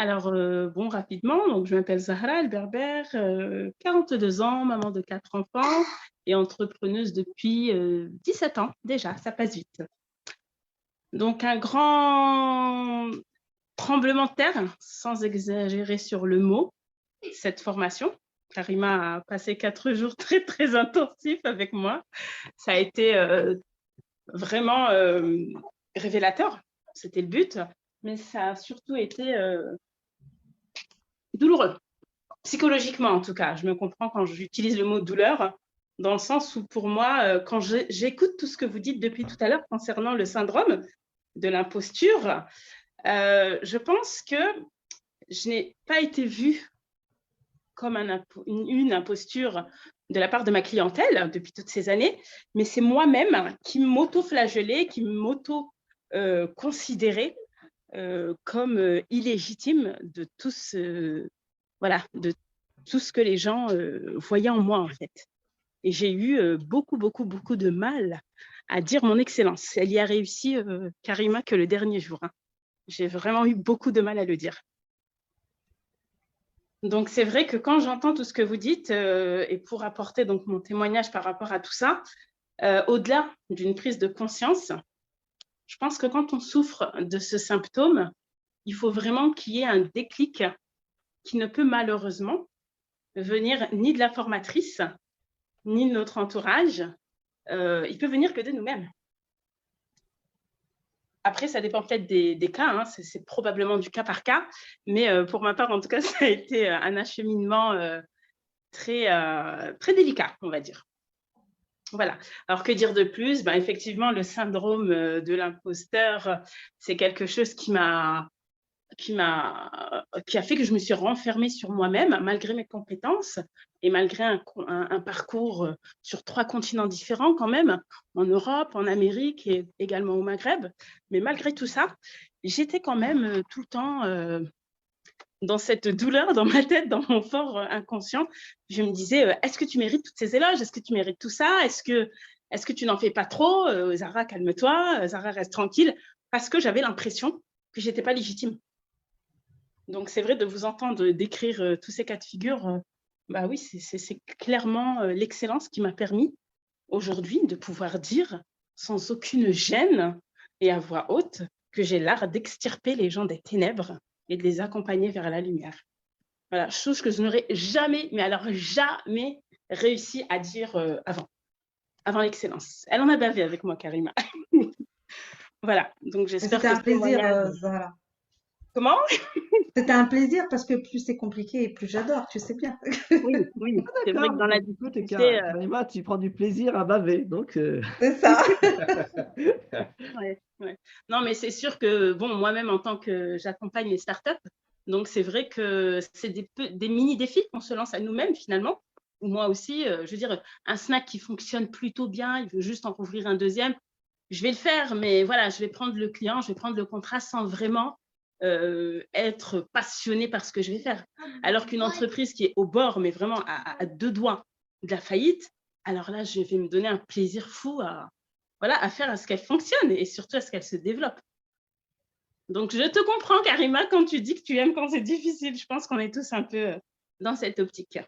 Alors, bon, rapidement, donc je m'appelle Zahra El Berbère, 42 ans, maman de 4 enfants et entrepreneuse depuis, 17 ans déjà, ça passe vite. Donc un grand tremblement de terre, sans exagérer sur le mot, cette formation. Karima a passé 4 jours très, très intensifs avec moi. Ça a été, vraiment, révélateur, c'était le but, mais ça a surtout été, douloureux. Psychologiquement, en tout cas, je me comprends quand j'utilise le mot douleur, dans le sens où pour moi, quand j'écoute tout ce que vous dites depuis tout à l'heure concernant le syndrome de l'imposture, je pense que je n'ai pas été vue comme une imposture de la part de ma clientèle depuis toutes ces années, mais c'est moi-même qui m'auto-flagellais, qui m'auto-considérais comme illégitime de tout ce, voilà, de tout ce que les gens voyaient en moi, en fait. Et j'ai eu beaucoup, beaucoup, beaucoup de mal à dire mon excellence. Elle y a réussi, Karima, que le dernier jour, hein. J'ai vraiment eu beaucoup de mal à le dire. Donc, c'est vrai que quand j'entends tout ce que vous dites, et pour apporter donc mon témoignage par rapport à tout ça, au-delà d'une prise de conscience, je pense que quand on souffre de ce symptôme, il faut vraiment qu'il y ait un déclic qui ne peut malheureusement venir ni de la formatrice, ni de notre entourage. Il peut venir que de nous-mêmes. Après, ça dépend peut-être des cas, hein, c'est probablement du cas par cas, mais pour ma part, en tout cas, ça a été un acheminement très, très délicat, on va dire. Voilà. Alors, que dire de plus? Ben, effectivement, le syndrome de l'imposteur, c'est quelque chose qui a fait que je me suis renfermée sur moi-même, malgré mes compétences et malgré un parcours sur 3 continents différents quand même, en Europe, en Amérique et également au Maghreb. Mais malgré tout ça, j'étais quand même tout le temps dans cette douleur dans ma tête, dans mon fort inconscient. Je me disais, est-ce que tu mérites toutes ces éloges? Est-ce que tu mérites tout ça? Est-ce que tu n'en fais pas trop? Zahra, calme-toi. Zahra, reste tranquille. Parce que j'avais l'impression que j'étais pas légitime. Donc, c'est vrai de vous entendre décrire tous ces cas de figure, bah oui, c'est clairement l'excellence qui m'a permis aujourd'hui de pouvoir dire sans aucune gêne et à voix haute que j'ai l'art d'extirper les gens des ténèbres et de les accompagner vers la lumière. Voilà, chose que je n'aurais jamais, mais alors jamais réussi à dire avant l'excellence. Elle en a bavé avec moi, Karima. Voilà, donc Mais j'espère c'était que un ce plaisir, témoignage… Zahra. Comment? C'était un plaisir parce que plus c'est compliqué, plus j'adore, tu sais bien. Oui, oui, c'est vrai que D'accord, dans la donc écoute, difficulté, Karima, tu prends du plaisir à baver, donc C'est ça. ouais, ouais. Non, mais c'est sûr que, bon, moi-même, en tant que j'accompagne les startups, donc c'est vrai que c'est des mini-défis qu'on se lance à nous-mêmes, finalement. Ou moi aussi, je veux dire, un snack qui fonctionne plutôt bien, il veut juste en rouvrir un deuxième, je vais le faire, mais voilà, je vais prendre le client, je vais prendre le contrat sans vraiment être passionnée par ce que je vais faire. Alors qu'une entreprise qui est au bord, mais vraiment à 2 doigts de la faillite, alors là, je vais me donner un plaisir fou voilà, à faire à ce qu'elle fonctionne et surtout à ce qu'elle se développe. Donc, je te comprends, Karima, quand tu dis que tu aimes quand c'est difficile. Je pense qu'on est tous un peu dans cette optique.